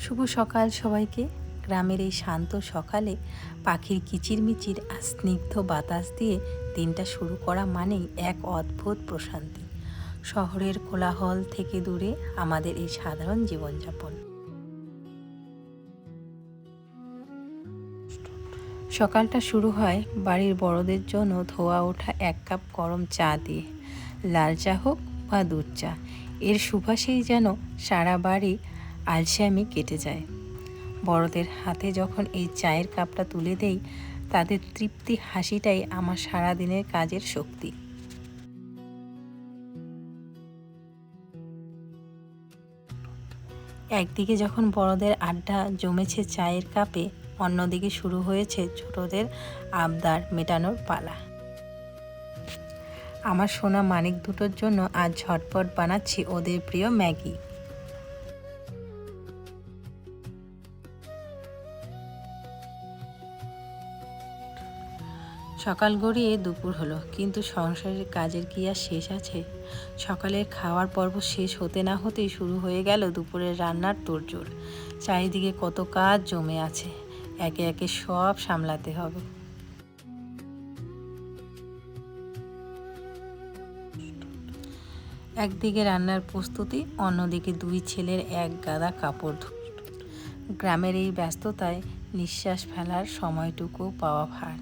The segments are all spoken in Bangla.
শুভ সকাল সবাইকে। গ্রামের এই শান্ত সকালে পাখির কিচিরমিচির আর স্নিগ্ধ বাতাস দিয়ে দিনটা শুরু করা মানেই এক অদ্ভুত প্রশান্তি। শহরের কোলাহল থেকে দূরে আমাদের এই সাধারণ জীবনযাপন। সকালটা শুরু হয় বাড়ির বড়দের জন্য ধোয়া ওঠা এক কাপ গরম চা দিয়ে। লাল চা হোক বা দুধ চা, এর সুবাসেই যেন সারা বাড়ি আলসেমি কেটে যায়। বড়দের হাতে যখন এই চায়ের কাপটা তুলে দেই, তাদের তৃপ্তি হাসিটাই আমার সারাদিনের কাজের শক্তি। একদিকে যখন বড়দের আড্ডা জমেছে চায়ের কাপে, অন্যদিকে শুরু হয়েছে ছোটদের আবদার মেটানোর পালা। আমার সোনা মানিক দুটোর জন্য আজ ঝটপট বানাচ্ছি ওদের প্রিয় ম্যাগি। সকাল গড়িয়ে দুপুর হলো, কিন্তু সংসারের কাজের কি আর শেষ আছে? সকালের খাওয়ার পর্ব শেষ হতে না হতেই শুরু হয়ে গেল দুপুরের রান্নার তোড়জোড়। চারিদিকে কত কাজ জমে আছে, একে একে সব সামলাতে হবে। একদিকে রান্নার প্রস্তুতি, অন্যদিকে দুই ছেলের এক গাদা কাপড়। গ্রামের এই ব্যস্ততায় নিঃশ্বাস ফেলার সময়টুকু পাওয়া ভার।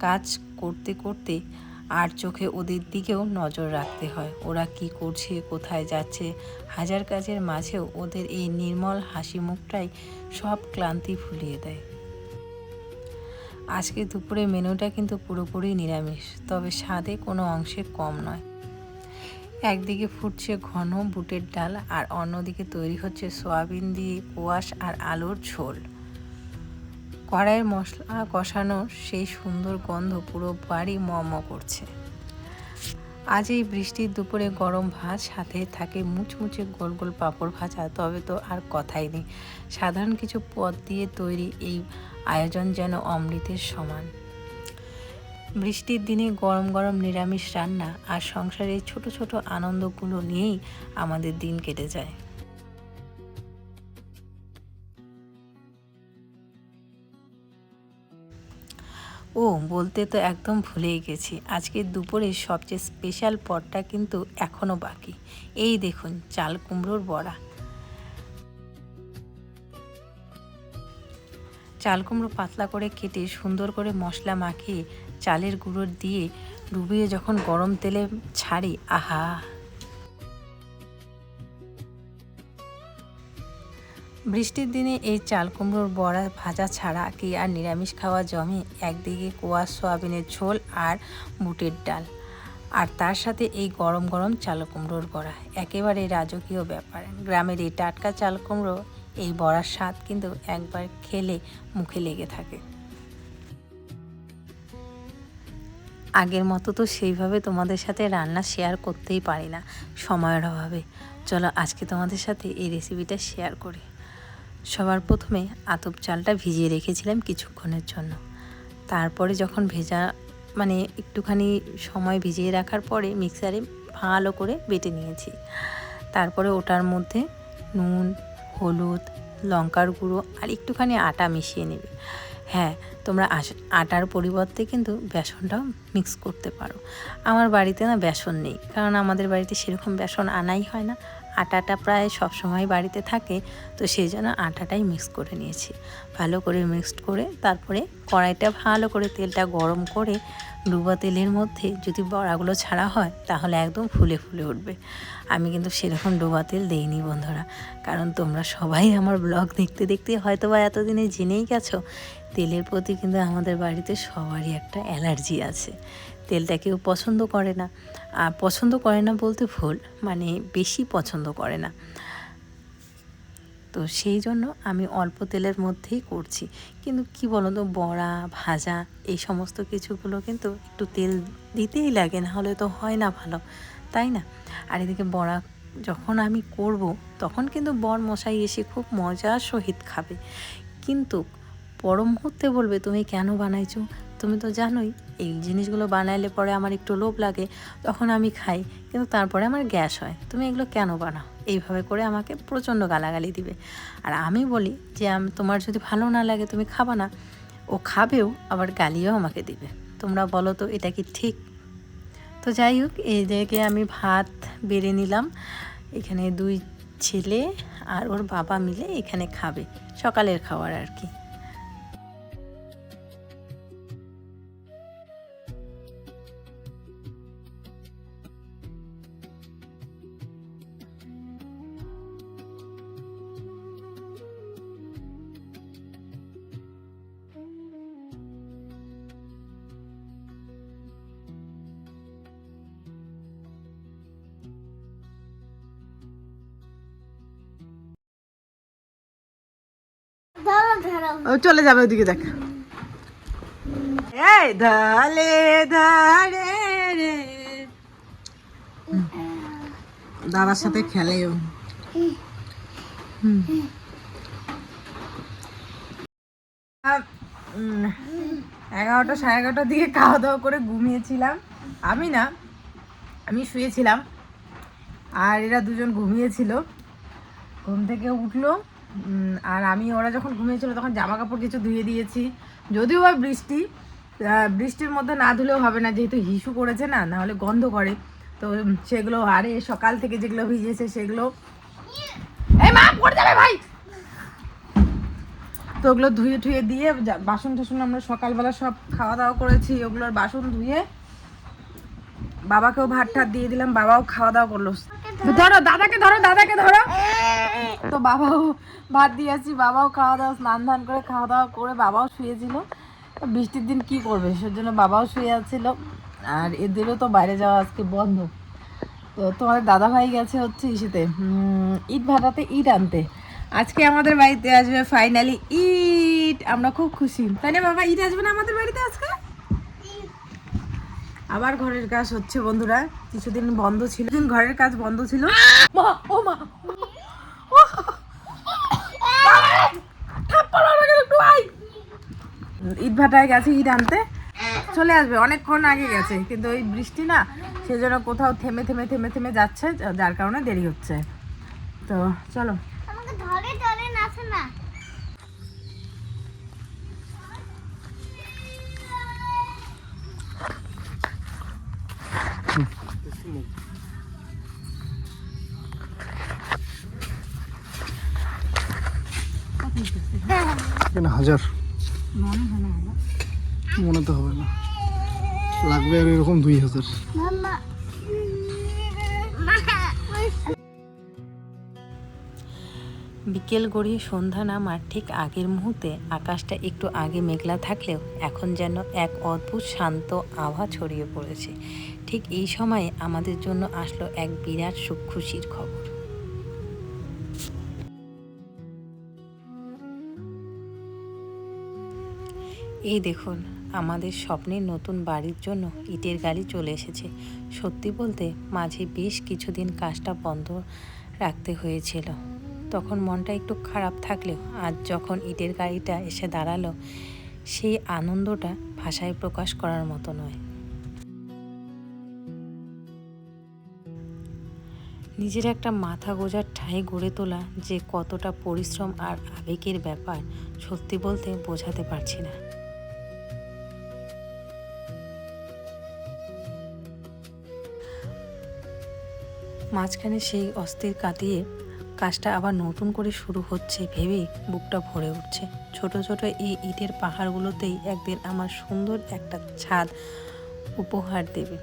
কাজ করতে করতে আর চোখে ওদের দিকেও নজর রাখতে হয়। ওরা কি করছে, কোথায় যাচ্ছে, হাজার কাজের মাঝেও ওদের এই নির্মল হাসি মুখটাই সব ক্লান্তি ভুলিয়ে দেয়। আজকে দুপুরে মেনুটা কিন্তু পুরোপুরি নিরামিষ, তবে স্বাদে কোনো অংশে কম নয়। একদিকে ফুটছে ঘন বুটের ডাল, আর অন্যদিকে তৈরি হচ্ছে সয়াবিন দিয়ে কোয়াশ আর আলুর ঝোল। কড়াইয়ের মশলা কষানো সেই সুন্দর গন্ধ পুরো বাড়ি ম করছে। আজ এই বৃষ্টির দুপুরে গরম ভাত, সাথে থাকে মুচমুচে গোল গোল পাঁপড় ভাজা, তবে তো আর কথাই নেই। সাধারণ কিছু পদ দিয়ে তৈরি এই আয়োজন যেন অমৃতের সমান। বৃষ্টির দিনে গরম গরম নিরামিষ রান্না আর সংসারের ছোট ছোট আনন্দগুলো নিয়েই আমাদের দিন কেটে যায়। ও, বলতে তো একদম ভুলেই গেছি, আজকে দুপুরে সবচেয়ে স্পেশাল পদটা কিন্তু এখনও বাকি। এই দেখুন, চাল কুমড়োর বড়া। চাল কুমড়ো পাতলা করে কেটে সুন্দর করে মশলা মাখিয়ে চালের গুঁড়ো দিয়ে ডুবিয়ে যখন গরম তেলে ছাড়ি, আহা! বৃষ্টির দিনে এই চাল কুমড়োর বড়া ভাজা ছাড়া কি আর নিরামিষ খাওয়া জমে? একদিকে কোয়াশ সয়াবিনের ঝোল আর বুটের ডাল, আর তার সাথে এই গরম গরম চাল কুমড়োর বড়া, একেবারে রাজকীয় ব্যাপার। গ্রামের এই টাটকা চাল কুমড়ো, এই বড়ার স্বাদ কিন্তু একবার খেলে মুখে লেগে থাকে। আগের মতো তো সেইভাবে তোমাদের সাথে রান্না শেয়ার করতেই পারি না, সময়ের অভাবে। চলো আজকে তোমাদের সাথে এই রেসিপিটা শেয়ার করি। সবার প্রথমে আতপ চালটা ভিজিয়ে রেখেছিলাম কিছুক্ষণের জন্য। তারপরে যখন একটুখানি সময় ভিজিয়ে রাখার পরে মিক্সারে ভালো করে বেটে নিয়েছি। তারপরে ওটার মধ্যে নুন, হলুদ, লঙ্কার গুঁড়ো আর একটুখানি আটা মিশিয়ে নেবে। হ্যাঁ, তোমরা আটার পরিবর্তে কিন্তু বেসনটাও মিক্স করতে পারো। আমার বাড়িতে না বেসন নেই, কারণ আমাদের বাড়িতে সেরকম বেসন আনাই হয় না। আটাটা প্রায় সবসময় বাড়িতে থাকে, তো সেই জন্য আটাটাই মিক্স করে নিয়েছি। ভালো করে মিক্সড করে তারপরে কড়াইটা ভালো করে তেলটা গরম করে ডুবা তেলের মধ্যে যদি বড়াগুলো ছাড়া হয়, তাহলে একদম ফুলে ফুলে উঠবে। আমি কিন্তু সেরকম ডোবা তেল দেইনি বন্ধুরা, কারণ তোমরা সবাই আমার ব্লগ দেখতে দেখতে হয়তো বা এতদিনে জেনেই গেছো, তেলের প্রতি কিন্তু আমাদের বাড়িতে সবারই একটা অ্যালার্জি আছে। তেলটা কেউ পছন্দ করে না, আর পছন্দ করে না বলতে ভুল, বেশি পছন্দ করে না। তো সেই জন্য আমি অল্প তেলের মধ্যেই করছি। কিন্তু কি বলো তো, বড়া ভাজা এই সমস্ত কিছুগুলো কিন্তু একটু তেল দিতেই লাগে, না হলে তো হয় না ভালো, তাই না? আর এদিকে বড়া যখন আমি করব, তখন কিন্তু বর মশাই এসে খুব মজার সহিত খাবে, কিন্তু পর মুহূর্তে বলবে তুমি কেন বানাইছো? তো তুমি তো জানোই এই জিনিসগুলো বানাইলে পরে আমার একটু লোভ লাগে, তখন আমি খাই, কিন্তু তারপরে আমার গ্যাস হয়, তুমি এগুলো কেন বানাও? এইভাবে করে আমাকে প্রচণ্ড গালাগালি দিবে। আর আমি বলি যে তোমার যদি ভালো না লাগে তুমি খাবা না, ও খাবেও আবার গালিও আমাকে দিবে। তোমরা বলো তো এটা কি ঠিক? তো যাই হোক, এই দিকে আমি ভাত বেড়ে নিলাম, এখানে 2 ছেলে আর ওর বাবা মিলে এখানে খাবে, সকালের খাবার আর কি। চলে যাবে ওইদিকে, দেখ এই ধালে ধারে রে, দাদার সাথে খেলে ও। 11টা 11:30টার দিকে খাওয়া দাওয়া করে ঘুমিয়েছিলাম। আমি শুয়েছিলাম আর এরা দুজন ঘুমিয়েছিল। ঘুম থেকে উঠলো আর ওরা যখন ঘুমিয়েছিল তখন জামা কাপড় কিছু ধুয়ে দিয়েছি, যদিও বা বৃষ্টির মধ্যে না ধুলেও হবে না, যেহেতু হিসু করেছে না, নাহলে গন্ধ করে। তো সেগুলো আরে সকাল থেকে যেগুলো ভিজেছে সেগুলো, এই মা পড়ে যাবে ভাই, তো ওগুলো ধুয়ে ঠুয়ে দিয়ে বাসন টাসন আমরা সকালবেলা সব খাওয়া দাওয়া করেছি, ওগুলোর বাসন ধুয়ে বাবাকেও ভাত টাত দিয়ে দিলাম, বাবাও খাওয়া দাওয়া করলো। ধরো দাদাকে ধরো। তো বাবাও ভাত দিয়েছি, বাবাও খাওয়া দাওয়া স্নান ধান করে খাওয়া দাওয়া করে বাবাও শুয়েছিল। বৃষ্টির দিন কি করবে, সেজন্য বাবাও শুয়ে আছিল। আর এদেরও তো বাইরে যাওয়া আজকে বন্ধ। তো তোমাদের দাদা ভাই গেছে হচ্ছে ইসেতে ইট ভাটাতে ইট আনতে। আজকে আমাদের বাড়িতে আসবে ফাইনালি ইট, আমরা খুব খুশি, তাই না বাবা? ইট আসবে না আমাদের বাড়িতে আজকে? আবার ঘরের কাজ হচ্ছে বন্ধুরা, কিছুদিন বন্ধ ছিল, ঘরের কাজ বন্ধ ছিল। ইট ভাটায় গেছে ইট আনতে, চলে আসবে, অনেকক্ষণ আগে গেছে, কিন্তু ওই বৃষ্টি না, সেজন্য কোথাও থেমে থেমে থেমে থেমে যাচ্ছে, যার কারণে দেরি হচ্ছে। তো চলো, হাজার মনে তো হবে না, লাগবে আর এরকম 2000। বিকেল গড়িয়ে সন্ধ্যা নামার ঠিক আগের মুহূর্তে আকাশটা একটু আগে মেঘলা থাকলেও এখন যেন এক অদ্ভুত শান্ত আভা ছড়িয়ে পড়েছে। ঠিক এই সময়ে আমাদের জন্য আসলো এক বিরাট সুখ খুশির খবর। এই দেখুন, আমাদের স্বপ্নের নতুন বাড়ির জন্য ইটের গাড়ি চলে এসেছে। সত্যি বলতে মাঝে বেশ কিছুদিন কাজটা বন্ধ রাখতে হয়েছিল, তখন মনটা একটু খারাপ থাকলেও আজ যখন ইটের গাড়িটা এসে দাঁড়ালো, সেই আনন্দটা ভাষায় প্রকাশ করার মতো নয়। নিজের একটা মাথা গোঁজার ঠাঁই গড়ে তোলা যে কতটা পরিশ্রম আর আবেগের ব্যাপার, সত্যি বলতে বোঝাতে পারছি না। মাঝখানে সেই অস্থির কাটিয়ে কাজটা আবার নতুন করে শুরু হচ্ছে ভেবেই বুকটা ভরে উঠছে। ছোট ছোট এই ইটের পাহাড়গুলোতেই একদিন আমার সুন্দর একটা ছাদ উপহার দেবে।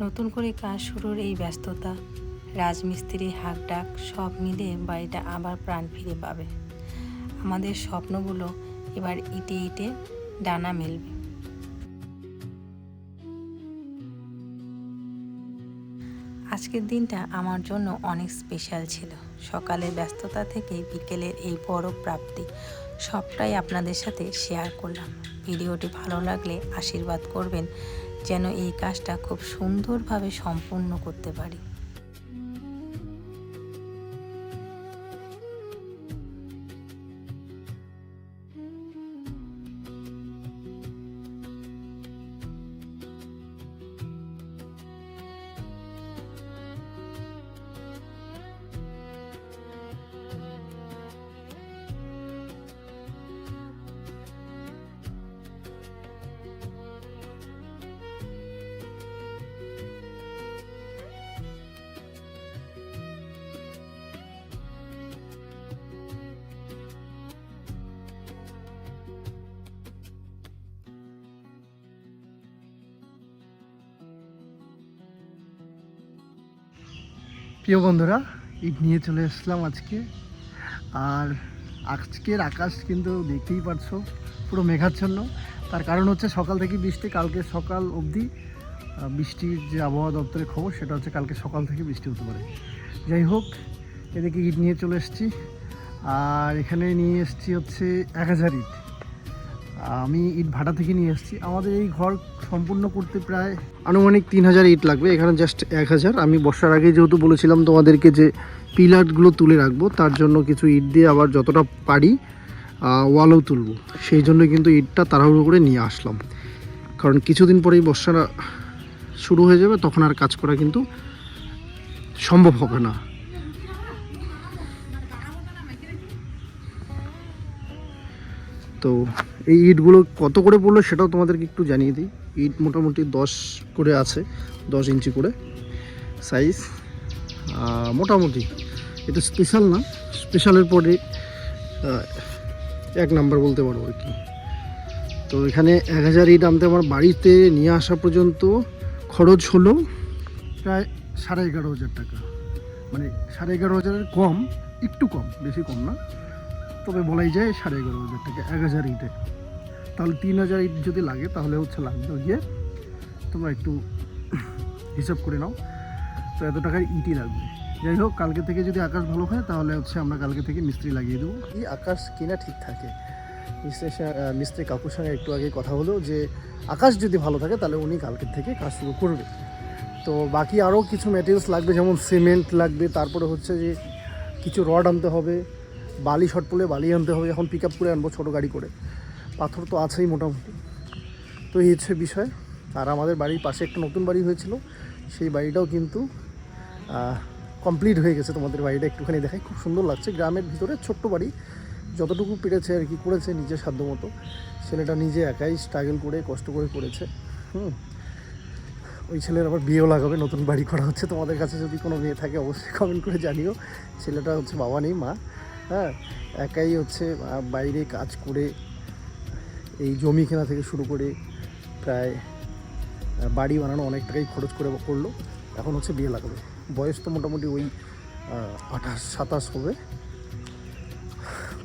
নতুন করে কাজ শুরুর এই ব্যস্ততা, রাজমিস্ত্রি হাঁকডাক সব মিলে বাড়িটা আবার প্রাণ ফিরে পাবে। আমাদের স্বপ্নগুলো এবার ইটে ইটে ডানা মেলবে। আজকের দিনটা আমার জন্য অনেক স্পেশাল ছিল। সকালের ব্যস্ততা থেকে বিকেলের এই বড় প্রাপ্তি সবটাই আপনাদের সাথে শেয়ার করলাম। ভিডিওটি ভালো লাগলে আশীর্বাদ করবেন যেন এই কাজটা খুব সুন্দরভাবে সম্পূর্ণ করতে পারি। প্রিয় বন্ধুরা, ঈদ নিয়ে চলে এসলাম আজকে। আর আজকের আকাশ কিন্তু দেখতেই পারছো পুরো মেঘাচ্ছন্ন। তার কারণ হচ্ছে সকাল থেকে বৃষ্টি, কালকে সকাল অবধি বৃষ্টির যে আবহাওয়া দপ্তরের খবর সেটা হচ্ছে কালকে সকাল থেকে বৃষ্টি হতে পারে। যাই হোক, এদিকে ঈদ নিয়ে চলে এসেছি। আর এখানে নিয়ে এসেছি হচ্ছে 1000 ইট। আমি ইট ভাটা থেকে নিয়ে এসেছি। আমাদের এই ঘর সম্পূর্ণ করতে প্রায় আনুমানিক 3000 ইট লাগবে। এখানে জাস্ট 1000। আমি বর্ষার আগে যেহেতু বলেছিলাম তোমাদেরকে যে পিলারগুলো তুলে রাখবো, তার জন্য কিছু ইট দিয়ে আবার যতটা পারি ওয়ালও তুলবো। সেই জন্য কিন্তু ইটটা তাড়াহুড়ো করে নিয়ে আসলাম, কারণ কিছুদিন পরেই বর্ষা শুরু হয়ে যাবে, তখন আর কাজ করা কিন্তু সম্ভব হবে না। তো এই ইটগুলো কত করে পড়লো সেটাও তোমাদেরকে একটু জানিয়ে দিই। ইট মোটামুটি 10 করে আছে, 10 ইঞ্চি করে সাইজ। মোটামুটি এটা স্পেশাল না, স্পেশালের পরে 1 নাম্বার বলতে পারবো আর কি। তো এখানে 1000 ইট আনতে আমার বাড়িতে নিয়ে আসা পর্যন্ত খরচ হলো প্রায় 11,500 টাকা। মানে 11,500 কম, একটু কম, বেশি কম না, তবে বলাই যায় 11,500 টাকা 1000 ইটে। তাহলে 3000 ইট যদি লাগে তাহলে হচ্ছে লাগবে গিয়ে, তোমরা একটু হিসাব করে নাও। তো এত টাকার ইটই লাগবে। যাই হোক, কালকে থেকে যদি আকাশ ভালো হয় তাহলে হচ্ছে আমরা কালকে থেকে মিস্ত্রি লাগিয়ে দেবো। এই আকাশ কিনা ঠিক থাকে, মিস্ত্রি কাকুর সঙ্গে একটু আগে কথা হলো যে আকাশ যদি ভালো থাকে তাহলে উনি কালকের থেকে কাজ শুরু করবে। তো বাকি আরও কিছু ম্যাটেরিয়ালস লাগবে, যেমন সিমেন্ট লাগবে, তারপরে হচ্ছে যে কিছু রড আনতে হবে, বালি শর্ট পড়লে বালি আনতে হবে, এখন পিক আপ করে আনবো ছোটো গাড়ি করে, পাথর তো আছেই মোটামুটি। তো এই হচ্ছে বিষয়। আর আমাদের বাড়ির পাশে একটা নতুন বাড়ি হয়েছিল, সেই বাড়িটাও কিন্তু কমপ্লিট হয়ে গেছে। তোমাদের বাড়িটা একটুখানি দেখাই, খুব সুন্দর লাগছে। গ্রামের ভিতরে ছোট্ট বাড়ি, যতটুকু পেরেছে আর কি করেছে নিজের সাধ্য মতো। ছেলেটা নিজে একাই স্ট্রাগল করে কষ্ট করে করেছে। ওই ছেলের আবার বিয়েও লাগাবে, নতুন বাড়ি করা হচ্ছে। তোমাদের কাছে যদি কোনো মেয়ে থাকে অবশ্যই কমেন্ট করে জানিও। ছেলেটা হচ্ছে বাবা নেই, মা, হ্যাঁ, একাই হচ্ছে বাইরে কাজ করে এই জমি কেনা থেকে শুরু করে প্রায় বাড়ি বানানো অনেক টাকাই খরচ করে করলো। এখন হচ্ছে বিয়ে লাগাবে। বয়স তো মোটামুটি ওই 28-27 হবে।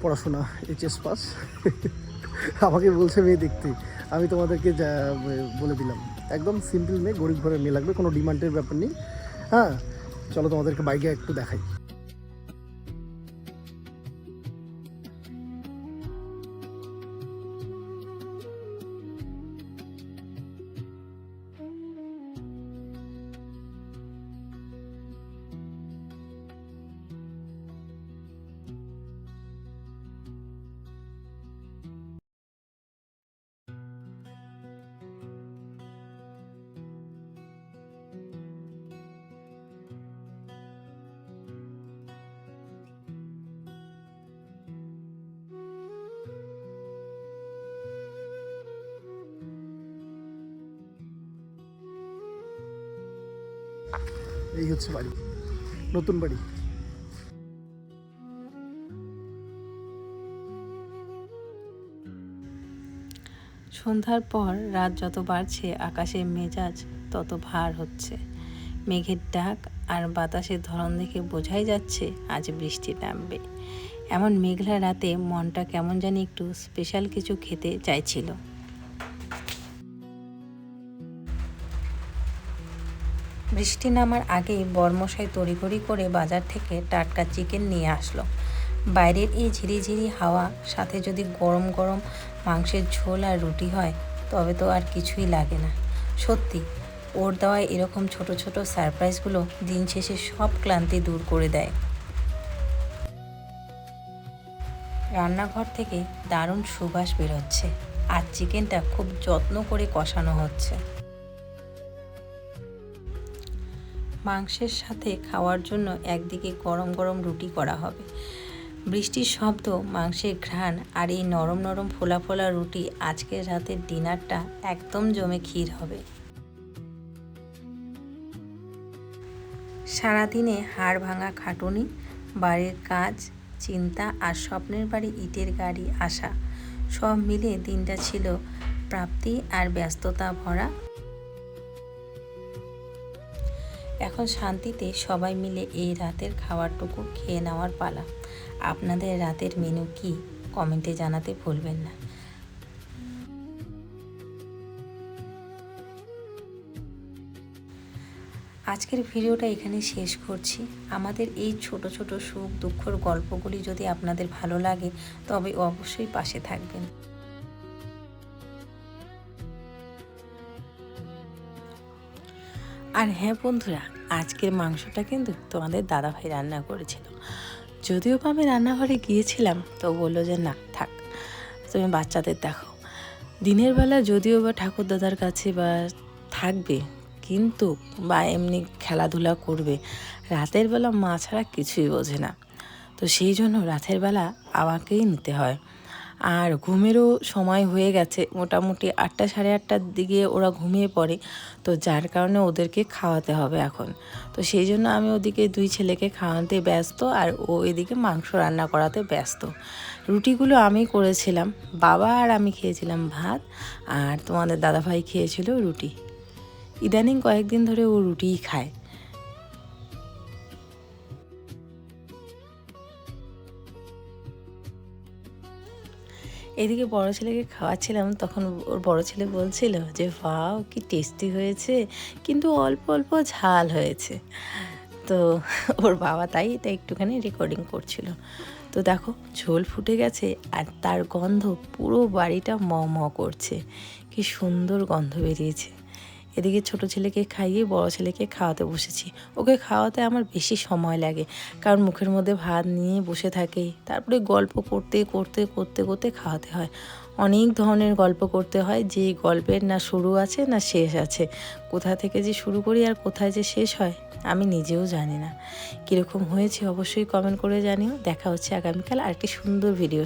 পড়াশোনা HS পাস। আমাকে বলছে মেয়ে দেখতে। আমি তোমাদেরকে বলে দিলাম, একদম সিম্পল মেয়ে, গরিব ঘরের মেয়ে লাগবে, কোনো ডিমান্ডের ব্যাপার নেই। হ্যাঁ, চলো তোমাদেরকে বাইকে একটু দেখাই। এই হচ্ছে বাড়ি, নতুন বাড়ি। সন্ধ্যার পর রাত যত বাড়ছে আকাশের মেজাজ তত ভার হচ্ছে। মেঘের ডাক আর বাতাসের ধরন দেখে বোঝাই যাচ্ছে আজ বৃষ্টি নামবে। এমন মেঘলা রাতে মনটা কেমন জানি একটু স্পেশাল কিছু খেতে চাইছিল। বৃষ্টি নামার আগেই বরমশাই তড়িঘড়ি করে বাজার থেকে টাটকা চিকেন নিয়ে আসলো। বাইরের এই ঝিরিঝিরি হাওয়া সাথে যদি গরম গরম মাংসের ঝোল আর রুটি হয় তবে তো আর কিছুই লাগে না। সত্যি ওর দেওয়ায় এরকম ছোট ছোট সারপ্রাইজগুলো দিন শেষে সব ক্লান্তি দূর করে দেয়। রান্নাঘর থেকে দারুণ সুবাস বেরোচ্ছে আর চিকেনটা খুব যত্ন করে কষানো হচ্ছে। মাংসের সাথে খাওয়ার জন্য একদিকে গরম গরম রুটি করা হবে। বৃষ্টির শব্দ, মাংসের ঘ্রাণ আর এই নরম নরম ফোলা ফোলা রুটি, আজকের রাতের ডিনারটা একদম জমে ক্ষীর হবে। সারাদিনে হাড় ভাঙা খাটুনি, বাড়ির কাজ, চিন্তা আর স্বপ্নের বাড়ি ইটের গাড়ি আসা, সব মিলে দিনটা ছিল প্রাপ্তি আর ব্যস্ততা ভরা। এখন শান্তিতে সবাই মিলে এই রাতের খাবারটুকু খেয়ে নেওয়ার পালা। আপনাদের রাতের মেনু কি কমেন্টে জানাতে ভুলবেন না। আজকের ভিডিওটা এখানে শেষ করছি। আমাদের এই ছোট ছোট সুখ দুঃখর গল্পগুলি যদি আপনাদের ভালো লাগে তবে অবশ্যই পাশে থাকবেন। আর হ্যাঁ বন্ধুরা, আজকের মাংসটা কিন্তু তোমাদের দাদাভাই রান্না করেছিল। যদিও বা আমি রান্নাঘরে গিয়েছিলাম তো বললো যে না থাক, তুমি বাচ্চাদের দেখো। দিনের বেলা যদিও বা ঠাকুর দাদার কাছে বা থাকবে কিন্তু বা এমনি খেলাধুলা করবে, রাতের বেলা মা ছাড়া কিছুই বোঝে না। তো সেই জন্য রাতের বেলা আমাকেই নিতে হয়। আর ঘুমেরও সময় হয়ে গেছে, মোটামুটি 8টা সাড়ে 8টার দিকে ওরা ঘুমিয়ে পড়ে। তো যার কারণে ওদেরকে খাওয়াতে হবে এখন। তো সেই জন্য আমি ওদিকে 2 ছেলেকে খাওয়াতে ব্যস্ত আর ও এদিকে মাংস রান্না করাতে ব্যস্ত। রুটিগুলো আমি করেছিলাম, বাবা আর আমি খেয়েছিলাম ভাত, আর তোমাদের দাদাভাই খেয়েছিল রুটি। ইদানিং কয়েকদিন ধরে ও রুটিই খায়। এদিকে বড় ছেলেকে খাওয়াচ্ছিলাম, তখন ওর বড় ছেলে বলছিল যে ওয়াও কি টেস্টি হয়েছে, কিন্তু অল্প অল্প ঝাল হয়েছে। তো ওর বাবা তাই এটা একটুখানি রেকর্ডিং করছিল। তো দেখো ঝোল ফুটে গেছে আর তার গন্ধ পুরো বাড়িটা ম ম করছে, কি সুন্দর গন্ধ বেরিয়েছে। এদিকে ছোট ছেলেকে খাইয়ে বড় ছেলেকে খাওয়াতে বসেছি। ওকে খাওয়াতে আমার বেশি সময় লাগে, কারণ মুখের মধ্যে ভাত নিয়ে বসে থাকে, তারপরে গল্প করতে করতে করতে করতে খাওয়াতে হয়। অনেক ধরনের গল্প করতে হয়, যে গল্পের না শুরু আছে না শেষ আছে। কোথা থেকে যে শুরু করি আর কোথায় যে শেষ হয় আমি নিজেও জানি না। কীরকম হয়েছে অবশ্যই কমেন্ট করে জানিও। দেখা হচ্ছে আগামীকাল আরেকটি সুন্দর ভিডিও।